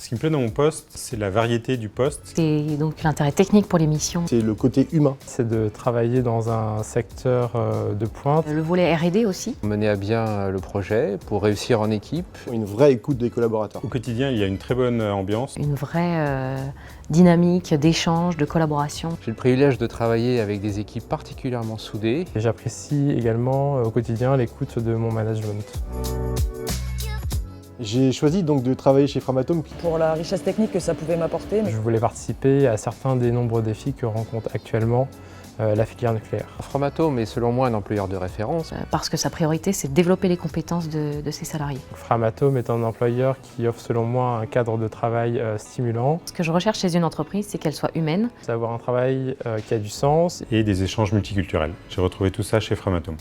Ce qui me plaît dans mon poste, c'est la variété du poste. C'est donc l'intérêt technique pour les missions. C'est le côté humain. C'est de travailler dans un secteur de pointe. Le volet R&D aussi. Mener à bien le projet pour réussir en équipe. Une vraie écoute des collaborateurs. Au quotidien, il y a une très bonne ambiance. Une vraie dynamique d'échange, de collaboration. J'ai le privilège de travailler avec des équipes particulièrement soudées. Et j'apprécie également au quotidien l'écoute de mon management. J'ai choisi donc de travailler chez Framatome. Pour la richesse technique que ça pouvait m'apporter. Je voulais participer à certains des nombreux défis que rencontre actuellement la filière nucléaire. Framatome est selon moi un employeur de référence. Parce que sa priorité, c'est de développer les compétences de ses salariés. Framatome est un employeur qui offre selon moi un cadre de travail stimulant. Ce que je recherche chez une entreprise, c'est qu'elle soit humaine. C'est avoir un travail qui a du sens. Et des échanges multiculturels. J'ai retrouvé tout ça chez Framatome.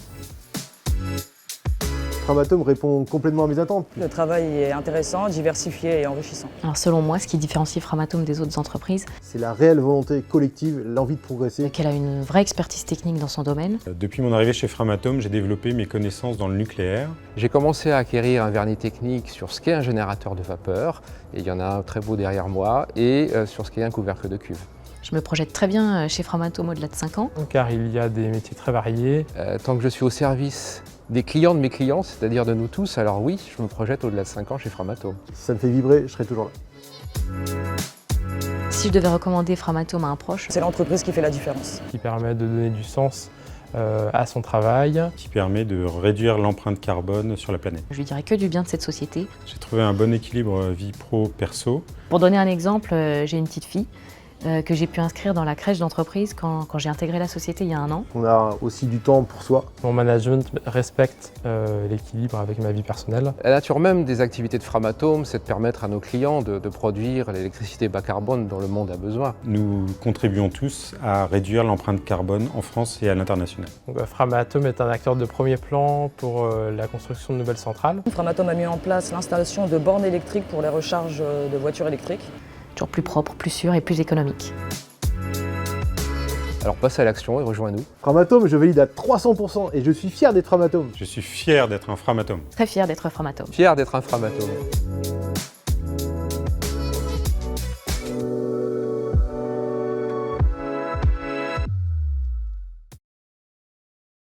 Framatome répond complètement à mes attentes. Le travail est intéressant, diversifié et enrichissant. Alors selon moi, ce qui différencie Framatome des autres entreprises, C'est la réelle volonté collective, l'envie de progresser. c'est qu'elle a une vraie expertise technique dans son domaine. Depuis mon arrivée chez Framatome, j'ai développé mes connaissances dans le nucléaire. J'ai commencé à acquérir un vernis technique sur ce qu'est un générateur de vapeur, et il y en a un très beau derrière moi, et sur ce qu'est un couvercle de cuve. Je me projette très bien chez Framatome au-delà de 5 ans. Car il y a des métiers très variés. Tant que je suis au service des clients de mes clients, c'est-à-dire de nous tous, alors oui, je me projette au-delà de 5 ans chez Framatome. Si ça me fait vibrer, je serai toujours là. Si je devais recommander Framatome à un proche, C'est l'entreprise qui fait la différence. Qui permet de donner du sens à son travail. Qui permet de réduire l'empreinte carbone sur la planète. je lui dirais que du bien de cette société. J'ai trouvé un bon équilibre vie pro-perso. Pour donner un exemple, j'ai une petite fille que j'ai pu inscrire dans la crèche d'entreprise quand j'ai intégré la société il y a 1 an. On a aussi du temps pour soi. Mon management respecte l'équilibre avec ma vie personnelle. La nature même des activités de Framatome, c'est de permettre à nos clients de produire l'électricité bas carbone dont le monde a besoin. Nous contribuons tous à réduire l'empreinte carbone en France et à l'international. Donc, Framatome est un acteur de premier plan pour la construction de nouvelles centrales. Framatome a mis en place l'installation de bornes électriques pour les recharges de voitures électriques. Toujours plus propre, plus sûr et plus économique. Alors passe à l'action et rejoins-nous. Framatome, je valide à 300% et je suis fier d'être Framatome. Je suis fier d'être un Framatome. Très fière d'être Framatome. Fier d'être un Framatome.